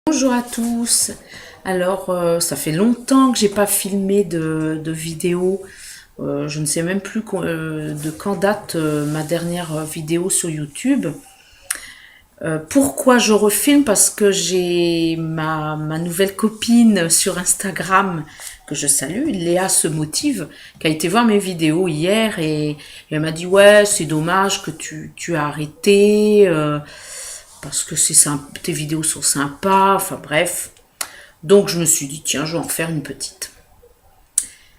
Bonjour à tous. Alors, ça fait longtemps que j'ai pas filmé de vidéo. Je ne sais même plus de quand date ma dernière vidéo sur YouTube. Pourquoi je refilme? Parce que j'ai ma nouvelle copine sur Instagram que je salue, Léa se motive, qui a été voir mes vidéos hier et elle m'a dit ouais, c'est dommage que tu as arrêté parce que tes vidéos sont sympas, enfin bref. Donc je me suis dit tiens, je vais en faire une petite.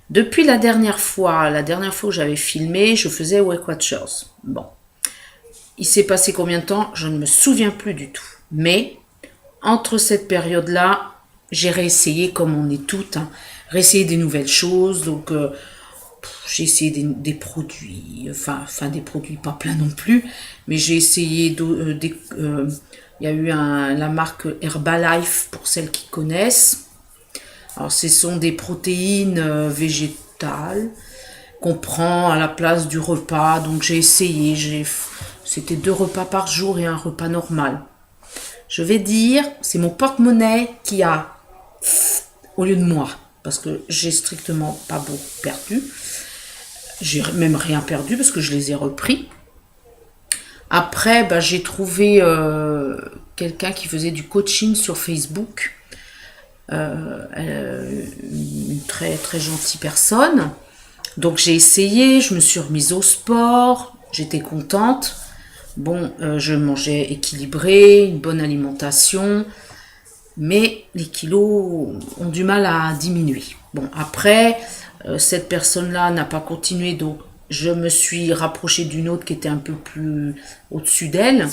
Depuis la dernière fois que j'avais filmé, je faisais Weight Watchers. Bon, il s'est passé combien de temps? Je ne me souviens plus du tout. Mais entre cette période-là, j'ai réessayé comme on est toutes, hein, réessayé des nouvelles choses. Donc j'ai essayé des produits, enfin des produits pas plein non plus, mais j'ai essayé il y a eu la marque Herbalife pour celles qui connaissent. Alors ce sont des protéines végétales qu'on prend à la place du repas. Donc j'ai essayé, c'était 2 repas par jour et un repas normal. Je vais dire, c'est mon porte-monnaie qui a au lieu de moi, parce que j'ai strictement pas beaucoup perdu. J'ai même rien perdu parce que je les ai repris. Après, j'ai trouvé quelqu'un qui faisait du coaching sur Facebook. Une très très gentille personne. Donc j'ai essayé, je me suis remise au sport, j'étais contente. Bon, je mangeais équilibré, une bonne alimentation, mais les kilos ont du mal à diminuer. Bon, après, cette personne-là n'a pas continué, donc je me suis rapprochée d'une autre qui était un peu plus au-dessus d'elle,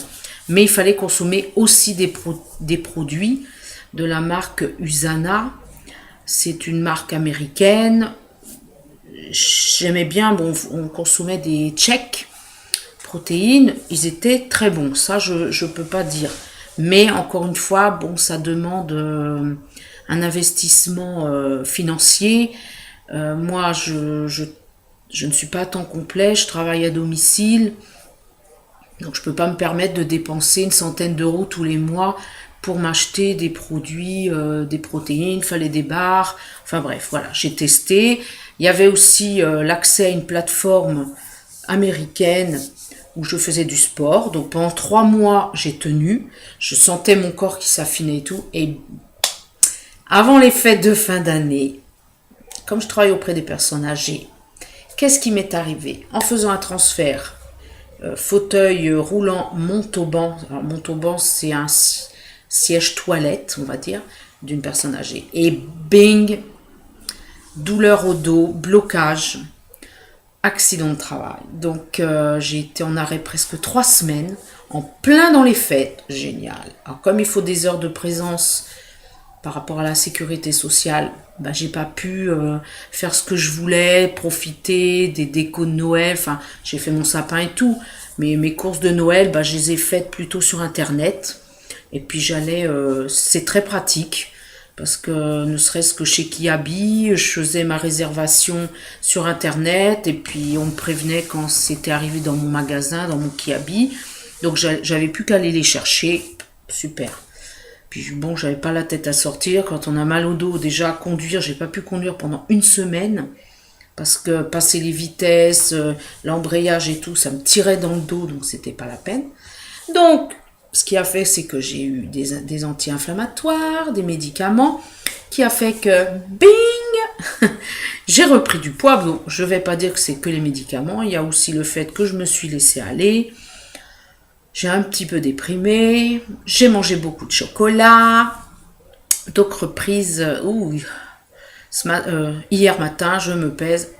mais il fallait consommer aussi des produits de la marque Usana. C'est une marque américaine. J'aimais bien, bon, on consommait des Tchèques protéines, ils étaient très bons, ça je peux pas dire. Mais encore une fois, bon, ça demande un investissement financier. Moi, je ne suis pas à temps complet, je travaille à domicile, donc je peux pas me permettre de dépenser une centaine d'euros tous les mois pour m'acheter des produits, des protéines, fallait des barres, enfin bref, voilà, j'ai testé. Il y avait aussi l'accès à une plateforme américaine où je faisais du sport. Donc pendant 3 mois, j'ai tenu. Je sentais mon corps qui s'affinait et tout. Et avant les fêtes de fin d'année, comme je travaille auprès des personnes âgées, qu'est-ce qui m'est arrivé? En faisant un transfert, fauteuil roulant Montauban. Alors Montauban, c'est un siège toilette, on va dire, d'une personne âgée. Et bing, douleur au dos, blocage, accident de travail. Donc j'ai été en arrêt presque 3 semaines, en plein dans les fêtes. Génial. Alors comme il faut des heures de présence par rapport à la sécurité sociale, j'ai pas pu faire ce que je voulais, profiter des décos de Noël. Enfin, j'ai fait mon sapin et tout, mais mes courses de Noël, je les ai faites plutôt sur Internet. Et puis j'allais, c'est très pratique parce que ne serait-ce que chez Kiabi, je faisais ma réservation sur Internet et puis on me prévenait quand c'était arrivé dans mon magasin, dans mon Kiabi. Donc j'avais plus qu'à aller les chercher. Super. Puis bon, j'avais pas la tête à sortir. Quand on a mal au dos, déjà conduire, j'ai pas pu conduire pendant une semaine parce que passer les vitesses, l'embrayage et tout, ça me tirait dans le dos, donc c'était pas la peine. Donc ce qui a fait, c'est que j'ai eu des anti-inflammatoires, des médicaments, qui a fait que, bing, j'ai repris du poids. Bon, je vais pas dire que c'est que les médicaments, il y a aussi le fait que je me suis laissée aller, j'ai un petit peu déprimé, j'ai mangé beaucoup de chocolat, donc reprise, hier matin, je me pèse.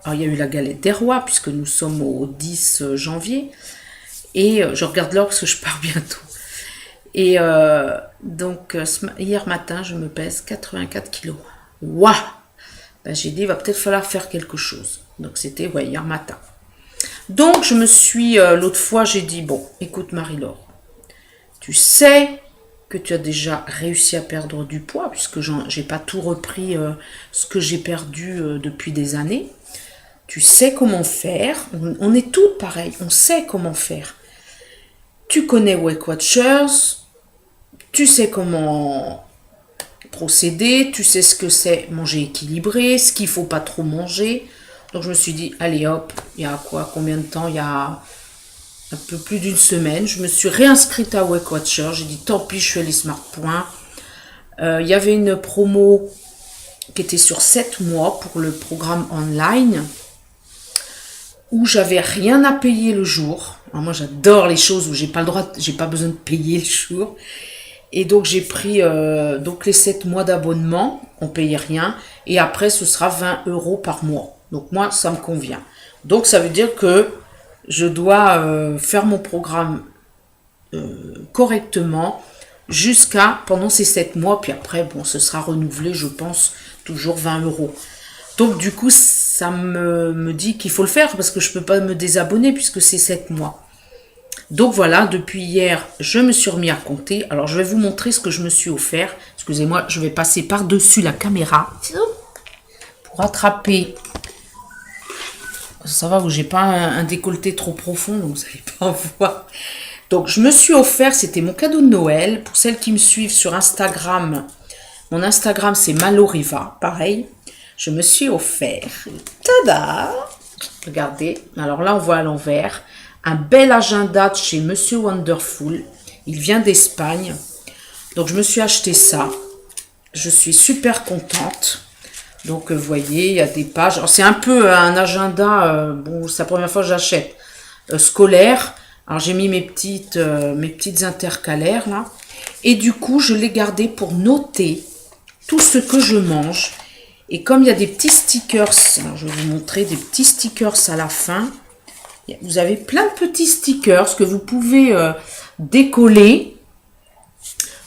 Alors, il y a eu la galette des rois, puisque nous sommes au 10 janvier, et je regarde l'heure parce que je pars bientôt. Et donc, hier matin, je me pèse 84 kilos. Waouh! J'ai dit, il va peut-être falloir faire quelque chose. Donc, c'était hier matin. Donc, je me suis, l'autre fois, j'ai dit, bon, écoute Marie-Laure, tu sais que tu as déjà réussi à perdre du poids, puisque j'ai pas tout repris ce que j'ai perdu depuis des années. Tu sais comment faire. On est toutes pareilles, on sait comment faire. Tu connais Weight Watchers, tu sais comment procéder, tu sais ce que c'est manger équilibré, ce qu'il faut pas trop manger. Donc je me suis dit, allez hop, il y a quoi, combien de temps? Il y a un peu plus d'une semaine, je me suis réinscrite à Weight Watcher. J'ai dit, tant pis, je fais les smart points. Il y avait une promo qui était sur 7 mois pour le programme online, où j'avais rien à payer le jour. Alors moi j'adore les choses où j'ai pas le droit, j'ai pas besoin de payer le jour. Et donc j'ai pris donc les 7 mois d'abonnement, on payait rien, et après ce sera 20 € par mois. Donc moi ça me convient. Donc ça veut dire que je dois faire mon programme correctement jusqu'à pendant ces 7 mois, puis après bon ce sera renouvelé, je pense, toujours 20 €. Donc du coup ça me dit qu'il faut le faire parce que je peux pas me désabonner puisque c'est 7 mois. Donc voilà, depuis hier, je me suis remis à compter. Alors je vais vous montrer ce que je me suis offert. Excusez-moi, je vais passer par-dessus la caméra pour attraper. Ça va, où j'ai pas un décolleté trop profond, donc vous n'allez pas en voir. Donc je me suis offert, c'était mon cadeau de Noël. Pour celles qui me suivent sur Instagram, mon Instagram c'est Maloriva, pareil. Je me suis offert, tada, regardez, alors là on voit à l'envers, un bel agenda de chez Monsieur Wonderful. Il vient d'Espagne. Donc je me suis acheté ça. Je suis super contente. Donc vous voyez, il y a des pages. C'est un peu un agenda, bon, c'est la première fois que j'achète, scolaire. Alors j'ai mis mes petites intercalaires là. Et du coup, je l'ai gardé pour noter tout ce que je mange. Et comme il y a des petits stickers, alors je vais vous montrer des petits stickers à la fin. Vous avez plein de petits stickers que vous pouvez décoller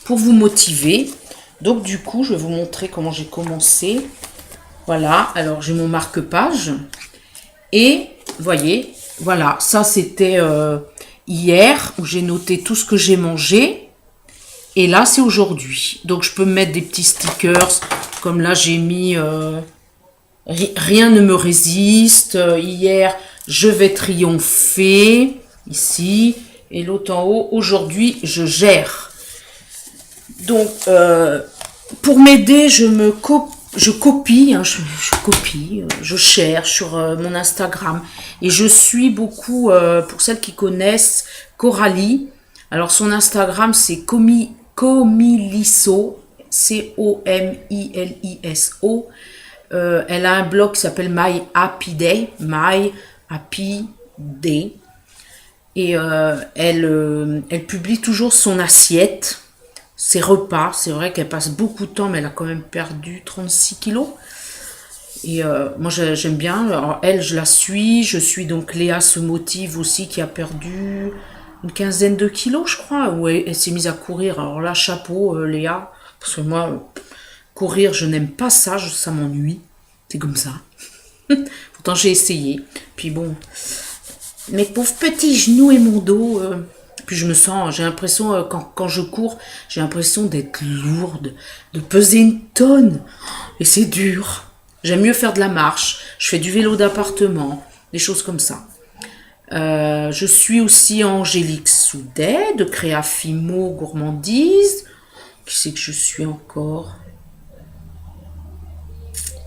pour vous motiver. Donc du coup, je vais vous montrer comment j'ai commencé. Voilà, alors j'ai mon marque-page. Et vous voyez, voilà, ça c'était hier où j'ai noté tout ce que j'ai mangé. Et là, c'est aujourd'hui. Donc je peux mettre des petits stickers. Comme là, j'ai mis rien ne me résiste. Hier, je vais triompher. Ici. Et l'autre en haut, aujourd'hui, je gère. Donc, pour m'aider, je copie, je cherche sur mon Instagram. Et je suis beaucoup, pour celles qui connaissent, Coralie. Alors, son Instagram, c'est Comiliso. Comiliso. Elle a un blog qui s'appelle My Happy Day. My Happy Day. Et elle publie toujours son assiette, ses repas. C'est vrai qu'elle passe beaucoup de temps, mais elle a quand même perdu 36 kilos. Et moi, j'aime bien. Alors, elle, je la suis. Je suis donc Léa se motive aussi, qui a perdu une quinzaine de kilos, je crois. Où elle s'est mise à courir. Alors là, chapeau, Léa. Parce que moi, courir, je n'aime pas ça. Ça m'ennuie. C'est comme ça. Pourtant, j'ai essayé. Puis bon, mes pauvres petits genoux et mon dos. Puis je me sens, j'ai l'impression, quand je cours, j'ai l'impression d'être lourde, de peser une tonne. Et c'est dur. J'aime mieux faire de la marche. Je fais du vélo d'appartement. Des choses comme ça. Je suis aussi Angélique Soudet de Créafimo Gourmandise. Qui c'est que je suis encore?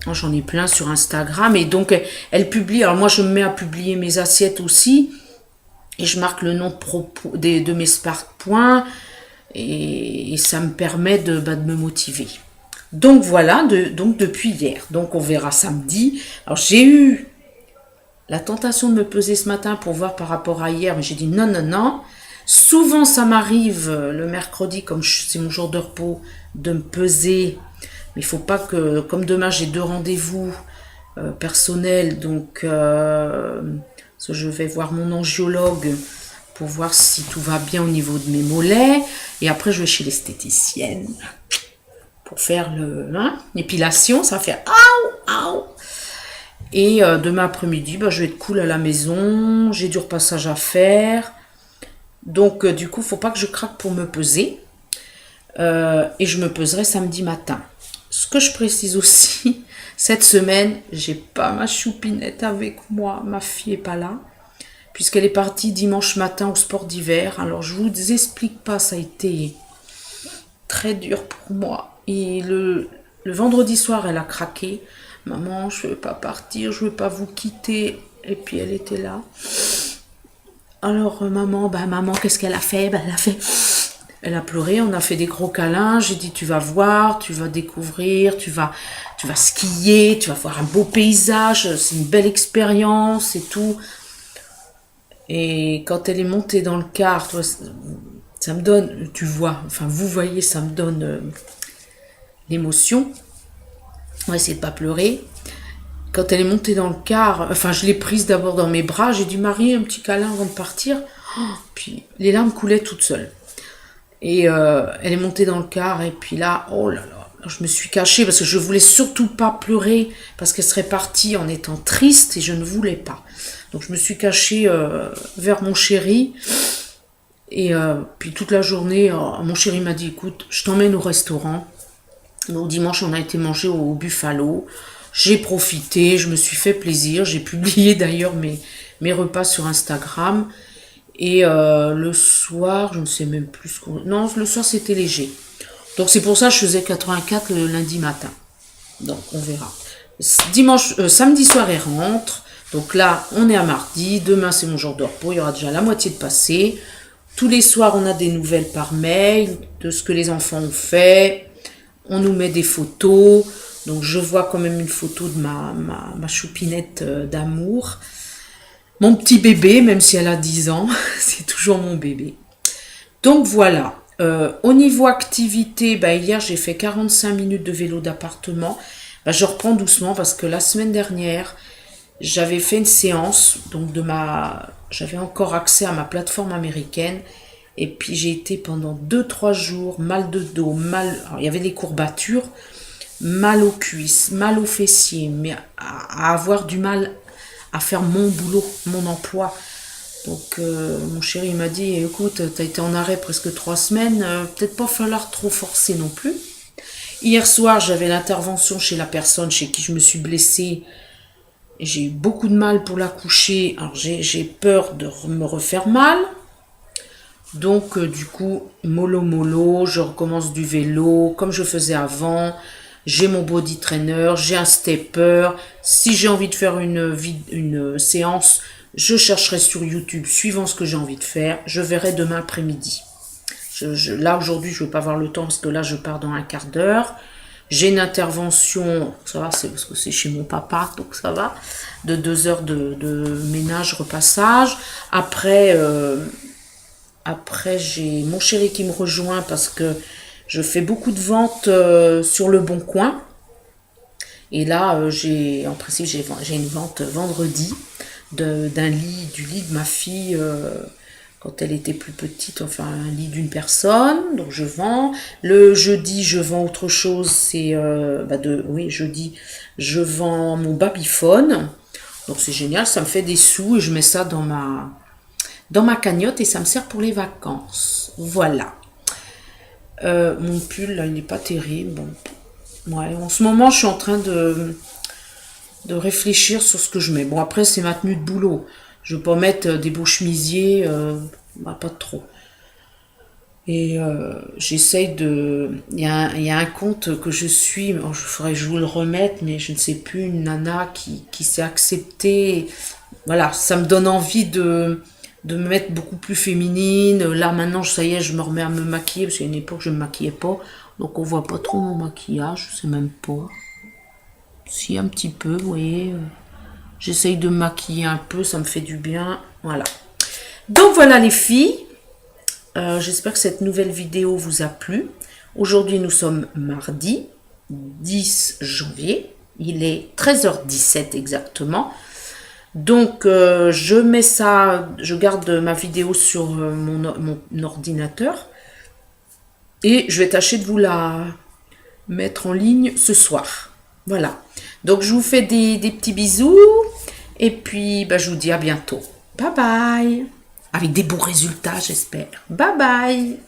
Oh, j'en ai plein sur Instagram. Et donc, elle publie. Alors moi, je me mets à publier mes assiettes aussi. Et je marque le nom de mes smart points. Et ça me permet de me motiver. Donc voilà, donc depuis hier. Donc on verra samedi. Alors j'ai eu la tentation de me peser ce matin pour voir par rapport à hier. Mais j'ai dit non, non, non. Souvent ça m'arrive le mercredi, comme c'est mon jour de repos, de me peser. Mais il faut pas que, comme demain j'ai 2 rendez-vous personnels. Donc je vais voir mon angiologue pour voir si tout va bien au niveau de mes mollets. Et après, je vais chez l'esthéticienne pour faire l'épilation. Ça va faire « Aouh !» Et demain après-midi, je vais être cool à la maison. J'ai du repassage à faire. Donc, du coup, il ne faut pas que je craque pour me peser. Et je me peserai samedi matin. Ce que je précise aussi, cette semaine, j'ai pas ma choupinette avec moi. Ma fille n'est pas là. Puisqu'elle est partie dimanche matin au sport d'hiver. Alors, je vous explique pas, ça a été très dur pour moi. Et le vendredi soir, elle a craqué. Maman, je ne veux pas partir, je ne veux pas vous quitter. Et puis elle était là. Alors maman, qu'est-ce qu'elle a fait? Elle a pleuré, on a fait des gros câlins. J'ai dit, tu vas voir, tu vas découvrir, tu vas skier, tu vas voir un beau paysage, c'est une belle expérience et tout. Et quand elle est montée dans le car, toi, ça me donne, tu vois, enfin vous voyez, ça me donne l'émotion. On va essayer de pas pleurer. Quand elle est montée dans le car, enfin je l'ai prise d'abord dans mes bras, j'ai dit Marie, un petit câlin avant de partir. Puis les larmes coulaient toutes seules. Et elle est montée dans le car et puis là, oh là là, je me suis cachée parce que je voulais surtout pas pleurer parce qu'elle serait partie en étant triste et je ne voulais pas. Donc je me suis cachée vers mon chéri et puis toute la journée, mon chéri m'a dit écoute, je t'emmène au restaurant. Donc dimanche, on a été manger au Buffalo. J'ai profité, je me suis fait plaisir. J'ai publié d'ailleurs mes repas sur Instagram. Et le soir, je ne sais même plus ce qu'on... Non, le soir, c'était léger. Donc c'est pour ça que je faisais 84 le lundi matin. Donc on verra. Samedi soir, elle rentre. Donc là, on est à mardi. Demain, c'est mon jour de repos. Il y aura déjà la moitié de passé. Tous les soirs, on a des nouvelles par mail de ce que les enfants ont fait. On nous met des photos. Donc je vois quand même une photo de ma choupinette d'amour. Mon petit bébé, même si elle a 10 ans, c'est toujours mon bébé. Donc voilà. Au niveau activité, hier j'ai fait 45 minutes de vélo d'appartement. Je reprends doucement parce que la semaine dernière, j'avais fait une séance. Donc j'avais encore accès à ma plateforme américaine. Et puis j'ai été pendant 2-3 jours, mal de dos, alors, il y avait des courbatures, mal aux cuisses, mal aux fessiers, mais à avoir du mal à faire mon boulot, mon emploi. Donc mon chéri m'a dit, écoute, t'as été en arrêt presque 3 semaines, peut-être pas falloir trop forcer non plus. Hier soir, j'avais l'intervention chez la personne chez qui je me suis blessée. J'ai eu beaucoup de mal pour la coucher, alors j'ai peur de me refaire mal. Donc du coup, mollo, je recommence du vélo comme je faisais avant. J'ai mon body trainer, j'ai un stepper. Si j'ai envie de faire une séance, je chercherai sur YouTube suivant ce que j'ai envie de faire. Je verrai demain après-midi. Là aujourd'hui, je ne vais pas avoir le temps parce que là, je pars dans un quart d'heure. J'ai une intervention, ça va, c'est parce que c'est chez mon papa, donc ça va, de 2 heures de ménage, repassage. Après, j'ai mon chéri qui me rejoint parce que je fais beaucoup de ventes sur le Bon Coin. Et là, en principe, j'ai une vente vendredi du lit de ma fille quand elle était plus petite, enfin un lit d'une personne. Donc je vends. Le jeudi, je vends autre chose. C'est jeudi, je vends mon babyphone. Donc c'est génial, ça me fait des sous et je mets ça dans ma cagnotte et ça me sert pour les vacances. Voilà. Mon pull, là, il n'est pas terrible. Bon. Ouais, en ce moment, je suis en train de réfléchir sur ce que je mets. Bon, après, c'est ma tenue de boulot. Je ne veux pas mettre des beaux chemisiers, pas trop. Et j'essaye de... Il y a un compte que je suis, il faudrait que je vous le remette, mais je ne sais plus, une nana qui s'est acceptée. Voilà, ça me donne envie de me mettre beaucoup plus féminine. Là, maintenant, ça y est, je me remets à me maquiller, parce qu'à une époque, je ne me maquillais pas. Donc, on voit pas trop mon maquillage, je sais même pas. Si, un petit peu, vous voyez. J'essaye de me maquiller un peu, ça me fait du bien. Voilà. Donc, voilà les filles. J'espère que cette nouvelle vidéo vous a plu. Aujourd'hui, nous sommes mardi 10 janvier. Il est 13h17 exactement. Donc, je garde ma vidéo sur mon ordinateur et je vais tâcher de vous la mettre en ligne ce soir. Voilà. Donc, je vous fais des petits bisous et puis je vous dis à bientôt. Bye bye. Avec des bons résultats, j'espère. Bye bye.